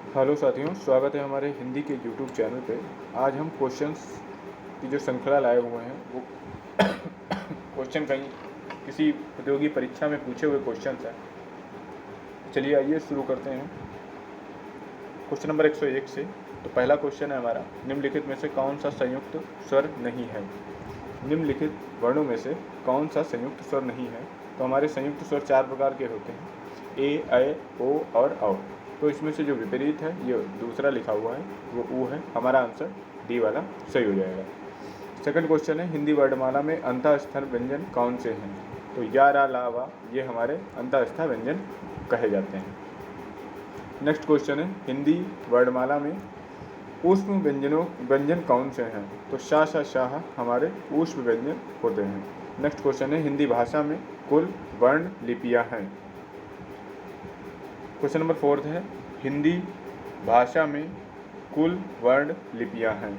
Hello साथियों, स्वागत है हमारे हिंदी के यूट्यूब चैनल पे। आज हम क्वेश्चंस की जो श्रृंखला लाए हुए हैं वो क्वेश्चन कहीं किसी प्रतियोगी परीक्षा में पूछे हुए क्वेश्चंस हैं। चलिए आइए शुरू करते हैं क्वेश्चन नंबर 101 से। तो पहला क्वेश्चन है हमारा, निम्नलिखित में से कौन सा संयुक्त स्वर नहीं है। निम्नलिखित वर्णों में से कौन सा संयुक्त स्वर नहीं है। तो हमारे संयुक्त स्वर 4 प्रकार के होते हैं, ए, ऐ, ओ और औ। तो इसमें से जो विपरीत है, ये दूसरा लिखा हुआ है, वो ऊ है। हमारा आंसर डी वाला सही हो जाएगा। सेकंड क्वेश्चन है, हिंदी वर्णमाला में अंतःस्थ व्यंजन कौन से हैं। तो या, रा, ला, वा ये हमारे अंतःस्थ व्यंजन कहे जाते हैं। नेक्स्ट क्वेश्चन है, हिंदी वर्णमाला में ऊष्म व्यंजन कौन से हैं। तो शा, श, शाह हमारे ऊष्म व्यंजन होते हैं। नेक्स्ट क्वेश्चन है, हिंदी भाषा में कुल वर्ण लिपियां हैं। क्वेश्चन नंबर 4 है, हिंदी भाषा में कुल वर्ण लिपियां हैं।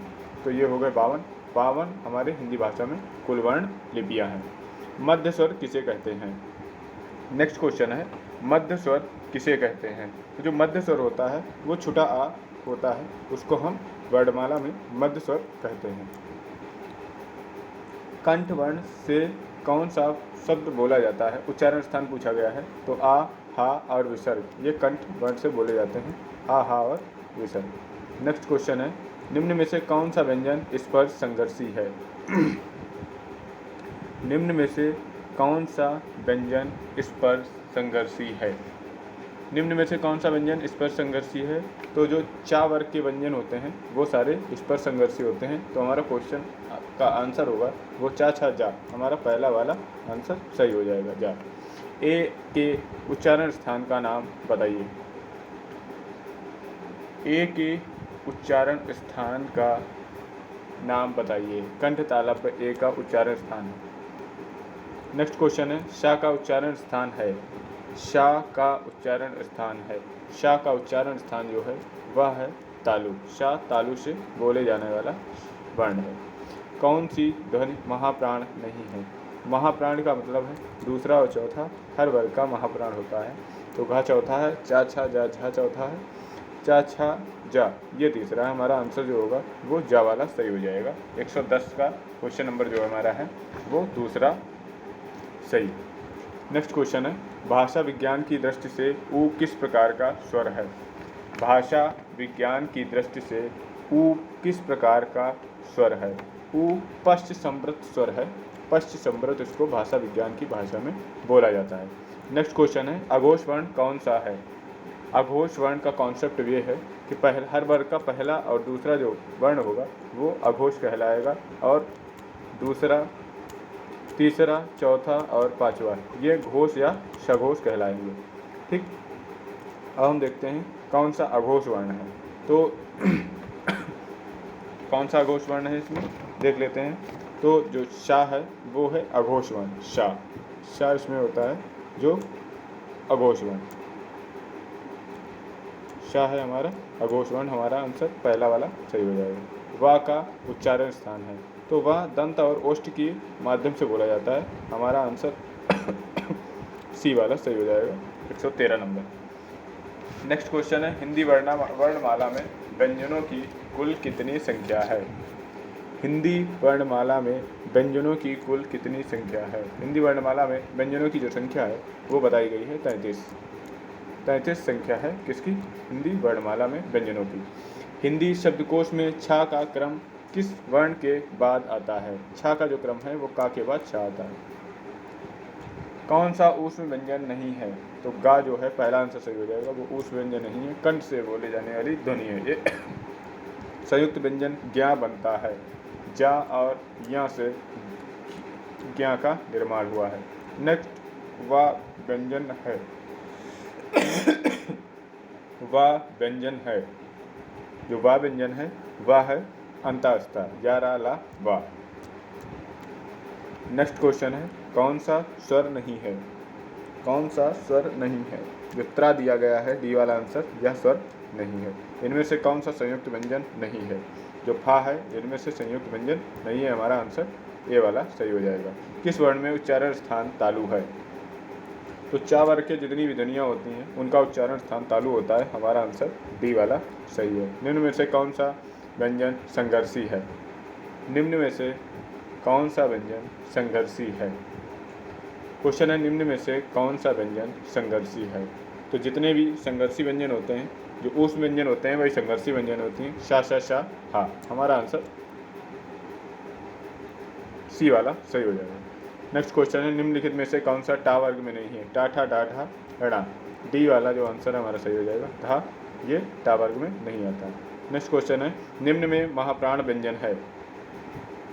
तो ये हो गए 52 हमारे हिंदी भाषा में कुल वर्ण लिपियां हैं। मध्य स्वर किसे कहते हैं। नेक्स्ट क्वेश्चन है, मध्य स्वर किसे कहते हैं। तो जो मध्य स्वर होता है वो छोटा आ होता है, उसको हम वर्णमाला में मध्य स्वर कहते हैं। कंठ वर्ण से कौन सा शब्द बोला जाता है, उच्चारण स्थान पूछा गया है। तो आ, हा और विसर्ग ये कंठ वर्ण से बोले जाते हैं, आ, हा और विसर्ग। नेक्स्ट क्वेश्चन है, निम्न में से कौन सा व्यंजन स्पर्श संघर्षी है। निम्न में से कौन सा व्यंजन स्पर्श संघर्षी है। निम्न में से कौन सा व्यंजन स्पर्श संघर्षी है। तो जो चा वर्ग के व्यंजन होते हैं वो सारे स्पर्श संघर्षी होते हैं। तो हमारा क्वेश्चन का आंसर होगा वो चा, छा, जा। हमारा पहला वाला आंसर सही हो जाएगा, जा। ए के उच्चारण स्थान का नाम बताइए। ए के उच्चारण स्थान का नाम बताइए। कंठ ताला पर ए का उच्चारण स्थान है। नेक्स्ट क्वेश्चन है, शा का उच्चारण स्थान है। शा का उच्चारण स्थान है। शा का उच्चारण स्थान जो है वह है तालु। शा तालु से बोले जाने वाला वर्ण है। कौन सी ध्वनि महाप्राण नहीं है। महाप्राण का मतलब है दूसरा और चौथा हर वर्ग का महाप्राण होता है। तो घा चौथा है, चा, छा, जा, झा चौथा है, चा, छा, जा ये तीसरा है। हमारा आंसर जो होगा वो जा वाला सही हो जाएगा। 110 का क्वेश्चन नंबर जो हमारा है वो दूसरा सही। नेक्स्ट क्वेश्चन है, भाषा विज्ञान की दृष्टि से ऊ किस प्रकार का स्वर है। भाषा विज्ञान की दृष्टि से ऊ किस प्रकार का स्वर है। ऊ पश्च संवृत स्वर है। पश्च संवृत इसको भाषा विज्ञान की भाषा में बोला जाता है। नेक्स्ट क्वेश्चन है, अघोष वर्ण कौन सा है। अघोष वर्ण का कॉन्सेप्ट ये है कि हर वर्ग का पहला और दूसरा जो वर्ण होगा वो अघोष कहलाएगा और दूसरा, तीसरा, चौथा और पांचवा ये घोष या सघोष कहलाएंगे। ठीक, अब हम देखते हैं कौन सा अघोष वर्ण है। तो कौन सा अघोष वर्ण है इसमें देख लेते हैं। तो जो शा है वो है अघोष वर्ण, शा। शा इसमें होता है जो अघोष वर्ण, शा है हमारा अघोष वर्ण। हमारा आंसर पहला वाला सही हो जाएगा। वा का उच्चारण स्थान है। तो वह दंत और ओष्ठ के माध्यम से बोला जाता है। हमारा आंसर सी वाला सही हो जाएगा। 113 नंबर। नेक्स्ट क्वेश्चन है, हिंदी वर्णमाला में व्यंजनों की कुल कितनी संख्या है। हिंदी वर्णमाला में व्यंजनों की कुल कितनी संख्या है। हिंदी वर्णमाला में व्यंजनों की जो संख्या है वो बताई गई है 33 संख्या है किसकी, हिंदी वर्णमाला में व्यंजनों की। हिंदी शब्दकोश में छा का क्रम किस वर्ण के बाद आता है। छा का जो क्रम है वो का के बाद छा आता है। कौन सा ऊष्म व्यंजन नहीं है। तो गा जो है पहला आंसर सही हो जाएगा, वो ऊष्म व्यंजन नहीं है, कंठ से बोले जाने वाली ध्वनि है ये। संयुक्त व्यंजन ज्ञा बनता है। जा और या से ज्ञा का निर्माण हुआ है। नेक्स्ट वा व्यंजन है। वा व्यंजन है, जो वा व्यंजन है वह है अंतःस्थ, या, रा, ला, वा। नेक्स्ट क्वेश्चन है, कौन सा स्वर नहीं है। कौन सा स्वर नहीं है। जो त्रा दिया गया है डी वाला आंसर, यह स्वर नहीं है। इनमें से कौन सा संयुक्त व्यंजन नहीं है। जो फा है इनमें से संयुक्त व्यंजन नहीं है। हमारा आंसर ए वाला सही हो जाएगा। किस वर्ण में उच्चारण स्थान तालु है। तो चा वर्ग के जितनी भी ध्वनियाँ होती हैं उनका उच्चारण स्थान तालु होता है। हमारा आंसर डी वाला सही है। निम्न में से कौन सा व्यंजन संघर्षी है? निम्न में से कौन सा व्यंजन संघर्षी है? क्वेश्चन है निम्न में से कौन सा व्यंजन संघर्षी है? तो जितने भी संघर्षी व्यंजन होते हैं, जो ऊष्म व्यंजन होते हैं, वही संघर्षी व्यंजन होती हैं। शा शा शा हा। हमारा आंसर सी वाला सही हो जाएगा। नेक्स्ट क्वेश्चन है निम्नलिखित में से कौन सा टा वर्ग में नहीं है? टा ठा डा ढा ड़ा। डी वाला जो आंसर है हमारा सही हो जाएगा। धा ये टा वर्ग में नहीं आता। नेक्स्ट क्वेश्चन है निम्न में महाप्राण व्यंजन है?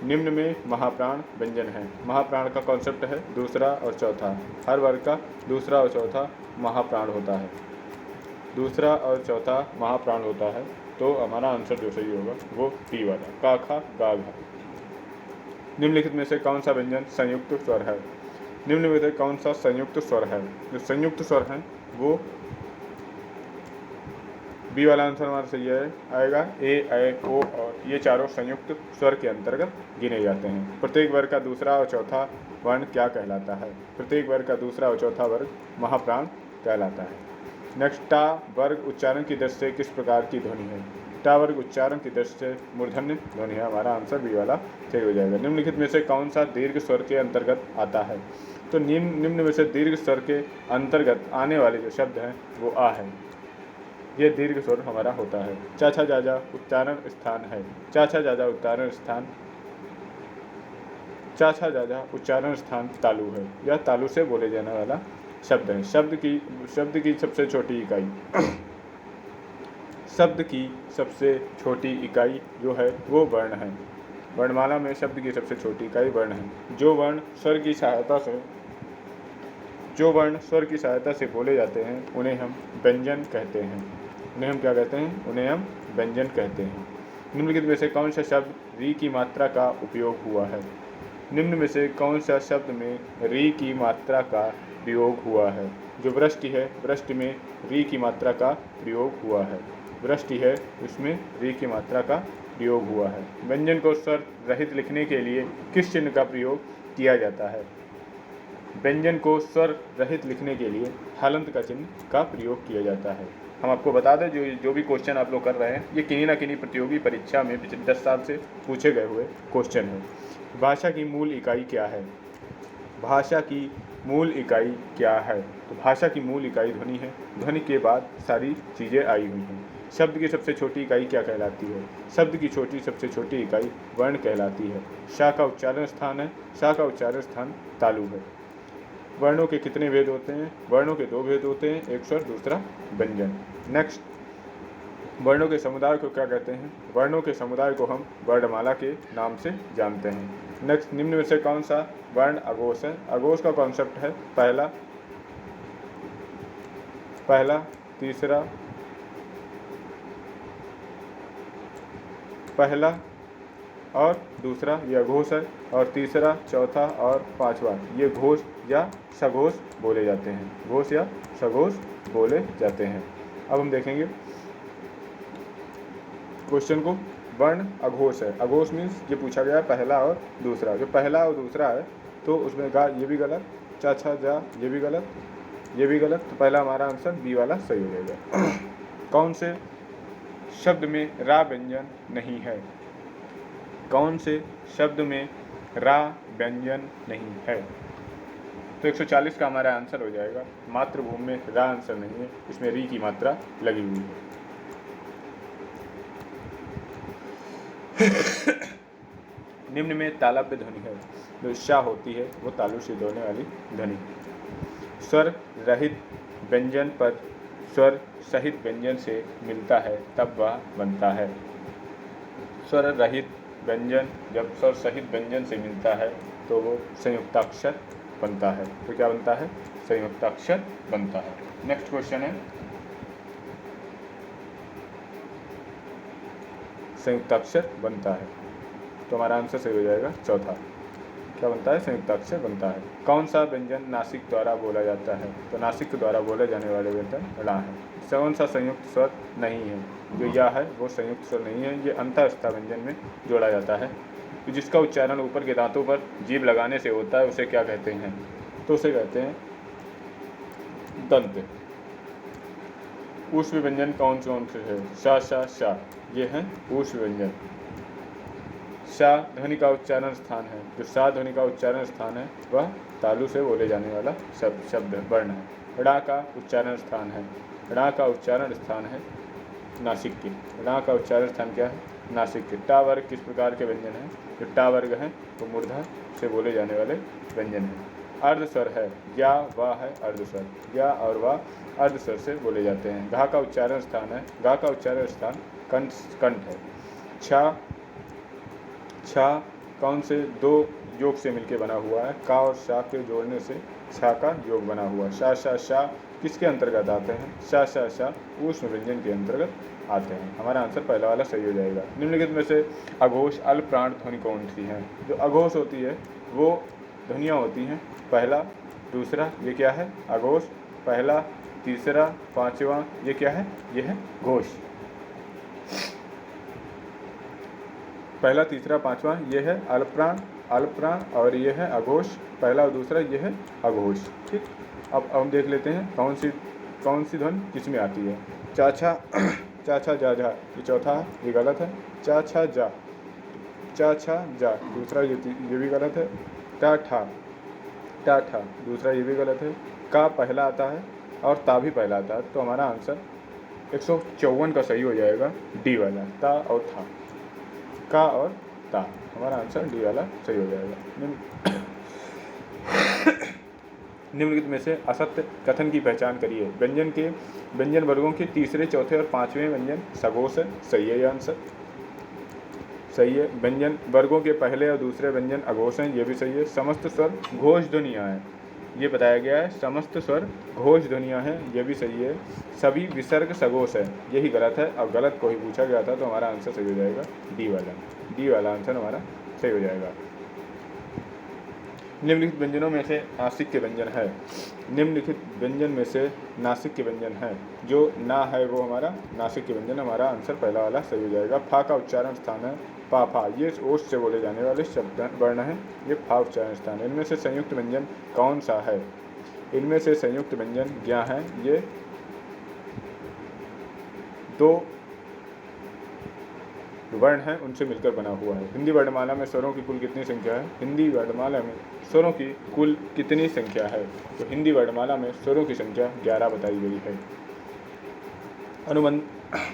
निम्न में महाप्राण व्यंजन है। महाप्राण का कॉन्सेप्ट है दूसरा और चौथा। हर वर्ग का दूसरा और चौथा महाप्राण होता है। दूसरा और चौथा महाप्राण होता है। तो हमारा आंसर जो सही होगा वो डी वाला का खा गा घा। निम्नलिखित में से कौन सा व्यंजन संयुक्त स्वर है? निम्न में से कौन सा संयुक्त स्वर है? जो संयुक्त स्वर है वो बी वाला आंसर हमारा सही है आएगा। ए ओ और ये चारों संयुक्त स्वर के अंतर्गत गिने जाते हैं। प्रत्येक वर्ग का दूसरा और चौथा वर्ण क्या कहलाता है? प्रत्येक वर्ग का दूसरा और चौथा वर्ग महाप्राण कहलाता है। नेक्स्ट टा वर्ग उच्चारण की दृष्टि से किस प्रकार की ध्वनि है? टा वर्ग उच्चारण की दृष्टि से मूर्धन्य ध्वनि है। हमारा आंसर बी वाला सही हो जाएगा। निम्नलिखित में से कौन सा दीर्घ स्वर के अंतर्गत आता है? तो निम्न में से दीर्घ स्वर के अंतर्गत आने वाले जो शब्द हैं वो आ है। ये दीर्घ स्वर हमारा होता है। चाचा जाजा उच्चारण स्थान है। चाचा जाजा उच्चारण स्थान, चाचा जाजा उच्चारण स्थान तालु है। यह तालु से बोले जाने वाला शब्द है। शब्द की सबसे छोटी इकाई शब्द की सबसे छोटी इकाई जो है वो वर्ण है। वर्णमाला में शब्द की सबसे छोटी इकाई वर्ण है। जो वर्ण स्वर की सहायता से बोले जाते हैं उन्हें हम व्यंजन कहते हैं। उन्हें हम क्या कहते हैं? उन्हें हम व्यंजन कहते हैं। निम्नलिखित में से कौन सा शब्द री की मात्रा का उपयोग हुआ है? निम्न में से कौन सा शब्द में री की मात्रा का प्रयोग हुआ है? जो वृष्टि है, वृष्टि में री की मात्रा का प्रयोग हुआ है। वृष्टि है उसमें री की मात्रा का प्रयोग हुआ है। व्यंजन को स्वर रहित लिखने के लिए किस चिन्ह का प्रयोग किया जाता है? व्यंजन को स्वर रहित लिखने के लिए हलंत का चिन्ह का प्रयोग किया जाता है। हम आपको बता दें जो भी क्वेश्चन आप लोग कर रहे हैं ये किन्हीं ना किन्हीं प्रतियोगी परीक्षा में पिछले 10 साल से पूछे गए हुए क्वेश्चन हैं। भाषा की मूल इकाई क्या है? भाषा की मूल इकाई क्या है? तो भाषा की मूल इकाई ध्वनि है। ध्वनि के बाद सारी चीज़ें आई हुई हैं। शब्द की सबसे छोटी इकाई क्या कहलाती है? शब्द की सबसे छोटी इकाई वर्ण कहलाती है। शा का उच्चारण स्थान है। शा का उच्चारण स्थान तालु है। वर्णों के कितने भेद होते हैं? वर्णों के 2 भेद होते हैं, एक स्वर दूसरा व्यंजन। नेक्स्ट, वर्णों के समुदाय को क्या कहते हैं? वर्णों के समुदाय को हम वर्णमाला के नाम से जानते हैं। नेक्स्ट, निम्न में से कौन सा वर्ण अघोष है? अघोष का कॉन्सेप्ट है पहला और दूसरा ये अघोष है, और तीसरा, चौथा और पांचवा ये घोष या सघोष बोले जाते हैं। घोष या सघोष बोले जाते हैं। अब हम देखेंगे क्वेश्चन को। वर्ण अघोष है। अघोष मीन्स ये पूछा गया पहला और दूसरा। जो पहला और दूसरा है तो उसमें गा ये भी गलत, चा छा जा ये भी गलत, ये भी गलत। तो पहला हमारा आंसर बी वाला सही हो जाएगा। कौन से शब्द में रा व्यंजन नहीं है? कौन से शब्द में रा व्यंजन नहीं है? तो 140 का हमारा आंसर हो जाएगा। मातृभूमि में रा आंसर नहीं है, इसमें री की मात्रा लगी हुई है। निम्न में तालव्य ध्वनि है। जो शा होती है वो तालु से होने वाली ध्वनि। स्वर रहित व्यंजन पर स्वर सहित व्यंजन से मिलता है तब वह बनता है। स्वर रहित व्यंजन जब स्वर सहित व्यंजन से मिलता है तो वो संयुक्ताक्षर बनता है। तो क्या बनता है? संयुक्ताक्षर बनता है। नेक्स्ट क्वेश्चन है संयुक्ताक्षर बनता है। तो हमारा आंसर सही हो जाएगा चौथा। क्या बनता है? संयुक्ताक्षर बनता है। कौन सा व्यंजन नासिक द्वारा बोला जाता है? तो नासिक द्वारा बोले जाने वाले व्यंजन ला है। कौन सा संयुक्त स्वर नहीं है? जो या है वो संयुक्त स्वर नहीं है, ये अंतःस्था व्यंजन में जोड़ा जाता है। तो जिसका उच्चारण ऊपर के दांतों पर जीभ लगाने से होता है उसे क्या कहते हैं? तो उसे कहते हैं दंत। ऊष्म व्यंजन कौन से है? शा शा शा, ये हैं ऊष्म व्यंजन। शा ध्वनि का उच्चारण स्थान है। जो शा ध्वनि का उच्चारण स्थान है वह तालु से बोले जाने वाला शब्द वर्ण है। ड़ा का उच्चारण स्थान है। ड़ा का उच्चारण स्थान है नासिक के। ड़ा का उच्चारण स्थान क्या है? नासिक के। टा वर्ग किस प्रकार के व्यंजन हैं? जो टा वर्ग हैं वो मूर्धा से बोले जाने वाले व्यंजन हैं। अर्ध स्वर है। या वा है अर्ध स्वर। या और वा अर्ध स्वर से बोले जाते हैं। घा का उच्चारण स्थान है। घा का उच्चारण स्थान कंठ है। छा छा कौन से दो योग से मिलकर बना हुआ है? का और शा के जोड़ने से छा का योग बना हुआ। शा शा शा किसके अंतर्गत आते हैं? शा शा शा ऊष्म व्यंजन के अंतर्गत आते हैं। हमारा आंसर पहला वाला सही हो जाएगा। निम्नलिखित में से अघोष अल्प प्राण ध्वनि कौन सी है? जो अघोष होती है वो ध्वनियाँ होती हैं पहला दूसरा, ये क्या है? अघोष। पहला तीसरा पांचवा, ये क्या है? ये है घोष। पहला तीसरा पांचवा ये है अल्पप्राण, और ये है अघोष। पहला और दूसरा ये है अघोष। ठीक, अब हम देख लेते हैं कौन सी ध्वनि किस में आती है। चाछा चाछा जा जा, ये चौथा है, ये गलत है। चाछा जा, चाछा जा, दूसरा ये भी गलत है। टा ठा, दूसरा ये भी गलत है। का पहला आता है और ता भी पहला आता है, तो हमारा आंसर 154 का सही हो जाएगा, डी वाला, ता और था। का और ता, हमारा आंसर डी वाला सही हो जाएगा। निम्नलिखित में से असत्य कथन की पहचान करिए। व्यंजन वर्गों के तीसरे, चौथे और पांचवें व्यंजन सघोष है, सही है, यह आंसर सही है। व्यंजन वर्गों के पहले और दूसरे व्यंजन अघोष हैं, ये भी सही है। समस्त स्वर घोष ध्वनियाँ हैं, ये बताया गया है। समस्त स्वर घोष ध्वनियाँ हैं, ये भी सही है। सभी विसर्ग सघोष है, यही गलत है। अब गलत को ही पूछा गया था, तो हमारा आंसर सही हो जाएगा डी वाला आंसर हमारा सही हो जाएगा। निम्नलिखित व्यंजनों में से नासिक के व्यंजन है। निम्नलिखित व्यंजन में से नासिक के व्यंजन है, जो ना है वो हमारा नासिक के व्यंजन, हमारा आंसर पहला वाला सही हो जाएगा। फा का उच्चारण स्थान है पा फा, ये ओष्ठ से बोले जाने वाले शब्द वर्ण है, ये फा उच्चारण स्थान है। इनमें से संयुक्त व्यंजन कौन सा है? इनमें से संयुक्त व्यंजन क्या है? ये दो वर्ण हैं, उनसे मिलकर बना हुआ है। हिंदी वर्णमाला में स्वरों की कुल कितनी संख्या है? हिंदी वर्णमाला में स्वरों की कुल कितनी संख्या है? तो हिंदी वर्णमाला में स्वरों की संख्या 11 बताई गई है।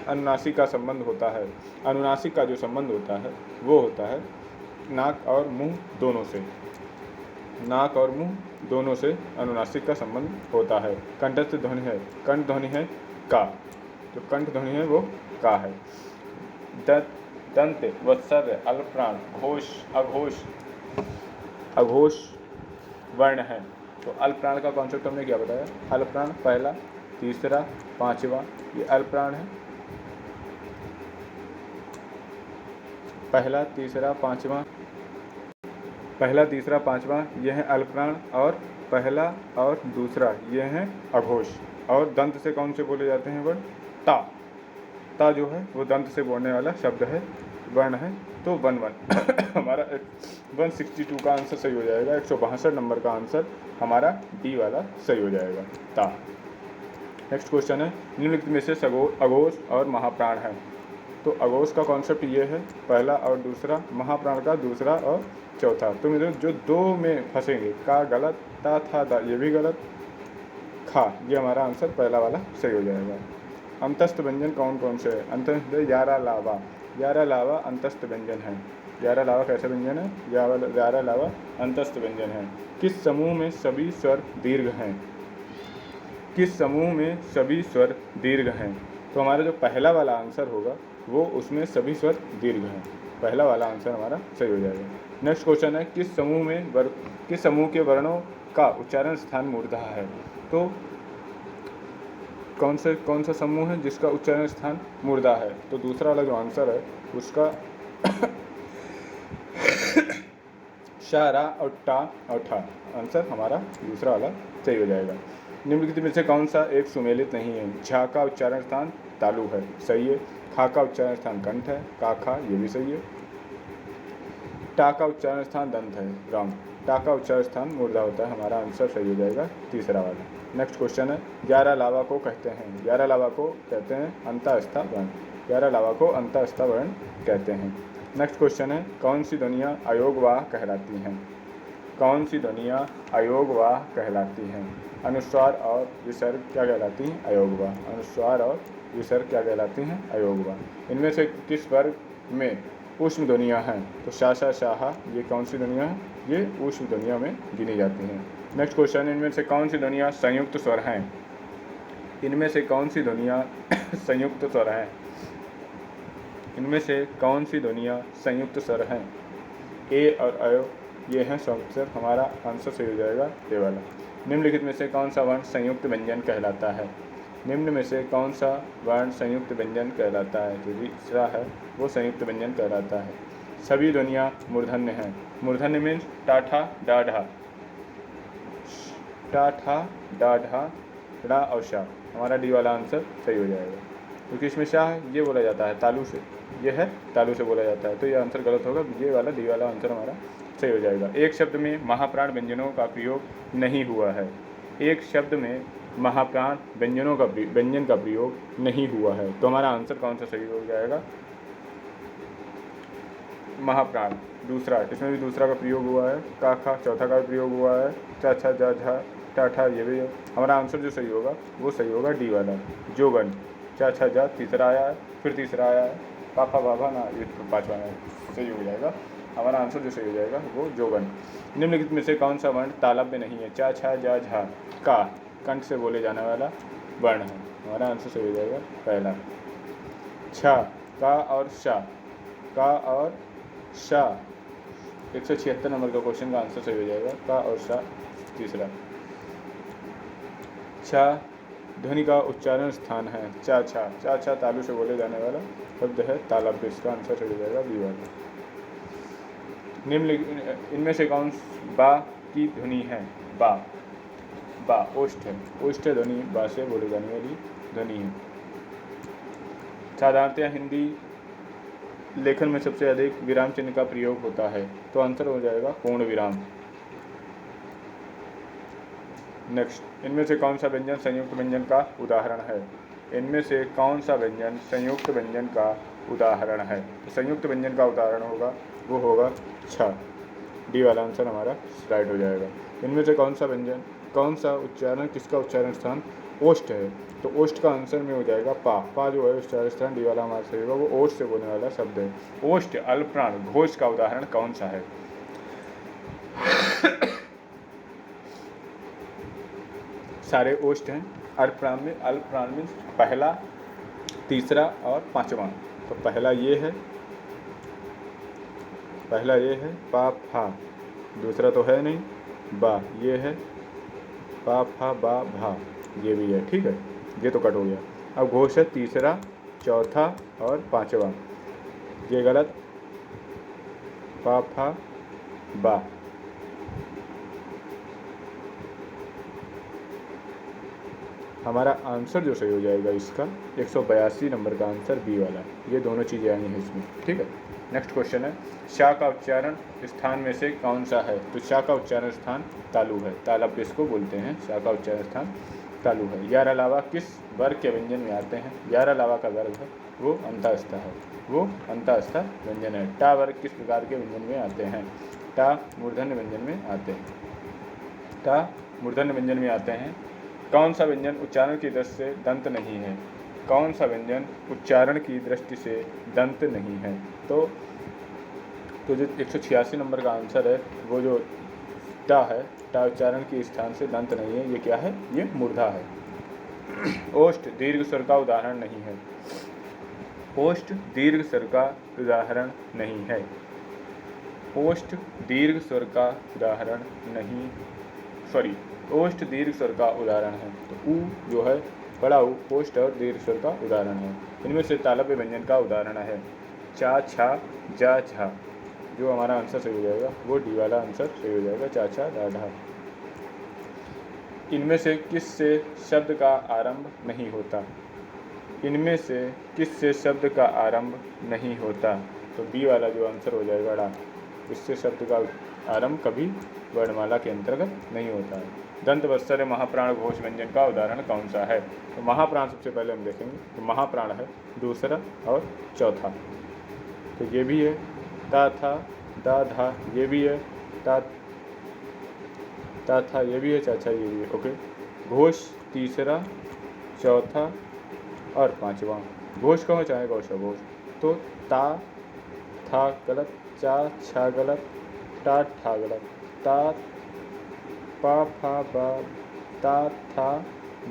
अनुनासिक का संबंध होता है। अनुनासिक का जो संबंध होता है वो होता है नाक और मुंह दोनों से। नाक और मुंह दोनों से अनुनासिक का संबंध होता है। कंठस्थ ध्वनि है, कंठ ध्वनि है का, जो कंठ ध्वनि है वो का है। दंत, वत्सर्य, अल्पप्राण, घोष, अघोष वर्ण है। तो अल्पप्राण का कॉन्सेप्ट हमने क्या बताया? अल्पप्राण पहला, तीसरा, पांचवा, ये अल्पप्राण है। पहला तीसरा पांचवा ये है अल्पप्राण, और पहला और दूसरा ये है अघोष। और दंत से कौन से बोले जाते हैं वर्ड? ता जो है वो दंत से बोलने वाला शब्द है, वर्ण है। तो 1 हमारा 162 का आंसर सही हो जाएगा। 162 नंबर का आंसर हमारा डी वाला सही हो जाएगा, ता। नेक्स्ट क्वेश्चन है, निम्नलिखित में से अघोष और महाप्राण है। तो अघोष का कॉन्सेप्ट ये है, पहला और दूसरा, महाप्राण का दूसरा और चौथा। तो मेरे जो दो में फंसेंगे, का गलत, ता था दा ये भी गलत, खा, ये हमारा आंसर पहला वाला सही हो जाएगा। अंतस्थ व्यंजन कौन से है? अंतस्थ 11 लावा अंतस्थ व्यंजन है। 11 लावा कैसा व्यंजन है? 11 लावा अंतस्थ व्यंजन है। किस समूह में सभी स्वर दीर्घ हैं? किस समूह में सभी स्वर दीर्घ हैं? तो हमारा जो पहला वाला आंसर होगा वो उसमें सभी स्वर दीर्घ हैं, पहला वाला आंसर हमारा सही हो जाएगा। नेक्स्ट क्वेश्चन है, किस समूह के वर्णों का उच्चारण स्थान मूर्धा है? तो कौन सा समूह है जिसका उच्चारण स्थान मूर्धा है? तो दूसरा वाला जो आंसर है उसका शा, रा और टा और ठा, आंसर हमारा दूसरा वाला सही हो जाएगा। निम्नलिखित में से कौन सा एक सुमेलित नहीं है? झा का उच्चारण स्थान तालु है, सही है। खा का उच्चारण स्थान कंठ है, का खा, ये भी सही है। टा का उच्चारण स्थान दंत है, राम। टा का उच्चारण स्थान मूर्धा होता है, हमारा आंसर सही हो जाएगा तीसरा वाला। नेक्स्ट क्वेश्चन है 11 लावा को कहते हैं। 11 लावा को कहते हैं अंतःस्था वर्ण। 11 लावा को अंतःस्था वर्ण कहते हैं। नेक्स्ट क्वेश्चन है कौन सी ध्वनियाँ अयोगवाह कहलाती हैं? कौन सी ध्वनियाँ अयोगवाह कहलाती हैं? अनुस्वार और विसर्ग क्या कहलाती हैं? अयोगवाह। अनुस्वार और विसर्ग क्या कहलाती हैं? अयोगवाह। इनमें से किस वर्ग में ऊष्म ध्वनियाँ हैं? तो शा शा शाहा ये कौन सी ध्वनियाँ हैं? ये ऊष्म ध्वनियों में गिनी जाती हैं। नेक्स्ट क्वेश्चन इनमें से कौन सी ध्वनियाँ संयुक्त स्वर हैं? इनमें से कौन सी ध्वनियाँ संयुक्त स्वर हैं? इनमें से कौन सी ध्वनियाँ संयुक्त स्वर हैं? ए और अयो ये हैं संयुक्त स्वर। हमारा आंसर सही हो जाएगा ए वाला। निम्नलिखित में से कौन सा वर्ण संयुक्त व्यंजन कहलाता है? निम्न में से कौन सा वर्ण संयुक्त व्यंजन कहलाता है? जो तीसरा है वो संयुक्त व्यंजन कहलाता है। सभी ध्वनियाँ मूर्धन्य हैं। मूर्धन्य मीन्स टाठा डाढ़ा, टाठा डाढ़ा ड़ा और शा। हमारा डी वाला आंसर सही हो जाएगा क्योंकि इसमें शाह है ये बोला जाता है तालु से, ये है तालु से बोला जाता है, तो ये आंसर गलत होगा। ये वाला डी वाला आंसर हमारा सही हो जाएगा। एक शब्द में महाप्राण व्यंजनों का प्रयोग नहीं हुआ है। एक शब्द में महाप्राण व्यंजन का प्रयोग नहीं हुआ है, तो हमारा आंसर कौन सा सही हो जाएगा? महाप्राण दूसरा, इसमें भी दूसरा का प्रयोग हुआ है। का खा चौथा का प्रयोग हुआ है। चा छा जा झा टा ठा ये भी। हमारा आंसर जो सही होगा वो सही होगा डी वाला जोगन। चा छा जा तीसरा आया है, फिर तीसरा आया है, पापा बाबा ना ये पाँचवा है, सही हो जाएगा। हमारा आंसर जो सही हो जाएगा वो जोगन। निम्नलिखित में से कौन सा वर्ण तालव्य नहीं है? चा छा जा झा का कंठ से बोले जाने वाला वर्ण है। हमारा आंसर सही हो जाएगा पहला। छा का और शा, का और शा 176 नंबर का क्वेश्चन का आंसर सही हो जाएगा। का और शा तीसरा। छा ध्वनि का उच्चारण स्थान है। चा छा, चा छा तालु से बोले जाने वाला शब्द है तालव्य। इसका आंसर सही हो जाएगा बी वाला। निम्नलिखित इनमें से कौन बा की ध्वनि है? बा, बा ओष्ठ है। ओष्ठ ध्वनि बा से बोले जाने वाली ध्वनि है। साधारणतः हिंदी लेखन में सबसे अधिक विराम चिन्ह का प्रयोग होता है, तो आंसर हो जाएगा पूर्ण विराम। नेक्स्ट, इनमें से कौन सा व्यंजन संयुक्त व्यंजन का उदाहरण है? इनमें से कौन सा व्यंजन संयुक्त व्यंजन का उदाहरण है? तो संयुक्त व्यंजन का उदाहरण होगा वो होगा छ। डी वाला आंसर हमारा राइट हो जाएगा। इनमें से कौन सा व्यंजन, कौन सा उच्चारण, किसका उच्चारण स्थान ओष्ठ है? तो ओष्ठ का आंसर में हो जाएगा पा। पा जो है उच्चारण स्थान डी वाला हमारा सही होगा, वो ओष्ठ से बोलने वाला शब्द है। ओष्ठ अल्पप्राण घोष का उदाहरण कौन सा है? सारे ओष्ठ हैं। अल्पप्राण में पहला, तीसरा और पांचवा। तो पहला ये है पा फा, दूसरा तो है नहीं बा, ये है पा फा बा भा, ये भी है। ठीक है, ये तो कट हो गया। अब घोष है तीसरा, चौथा और पांचवा। ये गलत, पा फा बा। हमारा आंसर जो सही हो जाएगा इसका 182 नंबर का आंसर बी वाला। ये दोनों चीज़ें आई हैं इसमें। ठीक है, नेक्स्ट क्वेश्चन है शा का उच्चारण स्थान में से कौन सा है? तो शा का उच्चारण स्थान तालु है। तालव्य इसको बोलते हैं। शा का उच्चारण स्थान तालु है। 11 लावा किस वर्ग के व्यंजन में आते हैं? 11 लावा का वर्ग है वो अंतःस्था है, वो अंतःस्था व्यंजन है। टा वर्ग किस प्रकार के व्यंजन में आते हैं? टा मूर्धन्य व्यंजन में आते हैं। टा मूर्धन्य व्यंजन में आते हैं। कौन सा व्यंजन उच्चारण की दृष्टि से दंत नहीं है? कौन सा व्यंजन उच्चारण की दृष्टि से दंत नहीं है? तो जो 186 नंबर का आंसर है वो जो टा है, टा उच्चारण के स्थान से दंत नहीं है। ये क्या है? ये मूर्धा है। ओष्ठ दीर्घ स्वर का उदाहरण नहीं है। ओष्ठ दीर्घ स्वर का उदाहरण नहीं है। ओष्ठ दीर्घ स्वर का उदाहरण नहीं, सॉरी, ओष्ठ दीर्घ स्वर का उदाहरण है। तो ऊ जो है बड़ा ऊ ओष्ठ और दीर्घ स्वर का उदाहरण है। इनमें से तालव्य व्यंजन का उदाहरण है चा छा जा झा। जो हमारा आंसर सही हो जाएगा वो डी वाला आंसर सही हो जाएगा, चा छा डा ढा। इनमें से किस से शब्द का आरंभ नहीं होता? इनमें से किस से शब्द का आरंभ नहीं होता? तो बी वाला जो आंसर हो जाएगा डा। इससे शब्द का आरंभ कभी वर्णमाला के अंतर्गत नहीं होता है। दंत वत्सल महाप्राण घोष व्यंजन का उदाहरण कौन सा है? तो महाप्राण सबसे पहले हम देखेंगे, तो महाप्राण है दूसरा और चौथा, तो ये भी है ता था दा धा, ये भी है ता था, ये भी है चाचा, ये भी है। ओके, घोष तीसरा, चौथा और पांचवा। घोष कहो चाहे घोष घोष, तो ता था गलत, चा छा गलत, टा ठा गलत, ता पा फा बा, ता था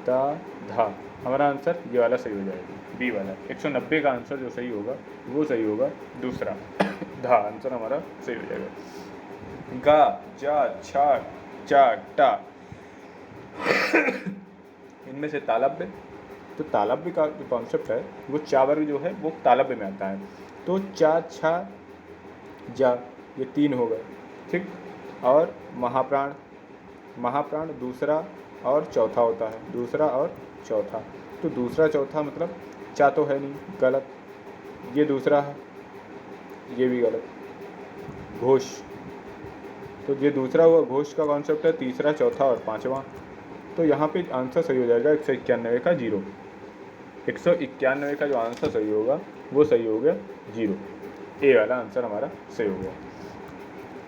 दा धा। हमारा आंसर ये वाला सही हो जाएगा, बी वाला। 190 का आंसर जो सही होगा वो सही होगा दूसरा, धा आंसर हमारा सही हो जाएगा। गा जा छा चा टा, इनमें से तालव्य, तो तालव्य का जो कॉन्सेप्ट है वो चा वर्ग जो है वो तालव्य में आता है। तो चा छा जा, ये 3 हो गए, ठीक। और महाप्राण, महाप्राण दूसरा और चौथा होता है, दूसरा और चौथा। तो दूसरा चौथा मतलब चा तो है नहीं, गलत। ये दूसरा है, ये भी गलत। घोष, तो ये दूसरा हुआ, घोष का कॉन्सेप्ट है तीसरा, चौथा और पांचवा। तो यहाँ पे आंसर सही हो जाएगा 191 का 0। 191 का जो आंसर सही होगा वो सही हो गया 0, ए वाला आंसर हमारा सही हो गया।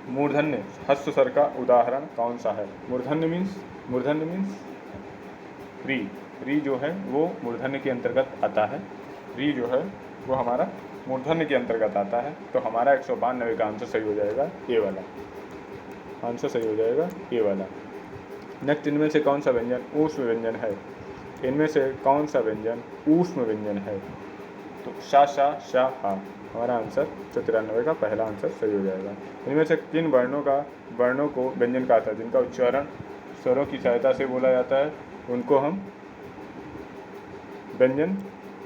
मूर्धन्य हस्त स्वर का उदाहरण कौन सा है? मूर्धन्य मीन्स री, री जो है वो मूर्धन्य के अंतर्गत आता है, री जो है वो हमारा मूर्धन्य के अंतर्गत आता है। तो हमारा 192 का आंसर सही हो जाएगा ए वाला, आंसर सही हो जाएगा ए वाला। नेक्स्ट, इनमें से कौन सा व्यंजन ऊष्म व्यंजन है? इनमें से कौन सा व्यंजन ऊष्म व्यंजन है? तो शा शा शा हा, हमारा आंसर 193 का पहला आंसर सही हो जाएगा। इनमें से किन वर्णों को व्यंजन कहा जाता है जिनका उच्चारण स्वरों की सहायता से बोला जाता है, उनको हम व्यंजन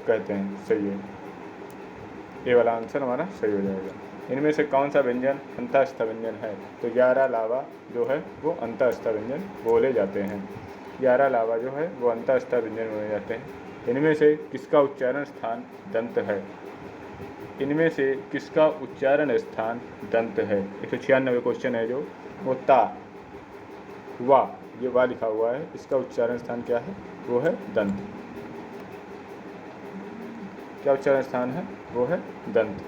कहते हैं। सही है, ये वाला आंसर हमारा सही हो जाएगा। इनमें से कौन सा व्यंजन अंतःस्थ व्यंजन है? तो 11 लावा जो है वो अंतःस्थ व्यंजन बोले जाते हैं, 11 लावा जो है वो अंतःस्थ व्यंजन बोले जाते हैं। इनमें से किसका उच्चारण स्थान दंत है? इनमें से किसका उच्चारण स्थान दंत है? 196 क्वेश्चन है जो, वो ता वा, ये वा लिखा हुआ है, इसका उच्चारण स्थान क्या है? वो है दंत। क्या उच्चारण स्थान है? वो है दंत।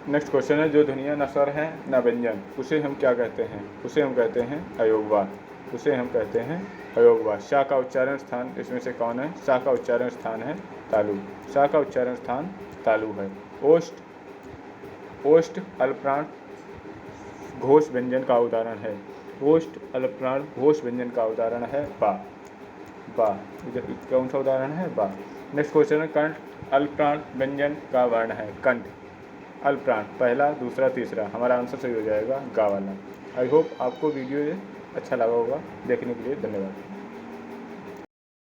नेक्स्ट क्वेश्चन है, जो ध्वनियाँ न स्वर हैं न व्यंजन, उसे हम क्या कहते हैं? उसे हम कहते हैं अयोगवा, उसे हम कहते हैं अयोगवा। शा का उच्चारण स्थान इसमें से कौन है? शा का उच्चारण स्थान है तालु, शा का उच्चारण स्थान तालु है। ओष्ठ अल्पप्राण घोष व्यंजन का उदाहरण है, ओष्ठ अल्पप्राण घोष व्यंजन का उदाहरण है बा, बा कौन सा उदाहरण है? बा। नेक्स्ट क्वेश्चन है, कंठ अल्पप्राण व्यंजन का वर्ण है, कंठ अल्पप्राण पहला, दूसरा, तीसरा। हमारा आंसर सही हो जाएगा गा वाला। आई होप आपको वीडियो ये अच्छा लगा होगा। देखने के लिए धन्यवाद।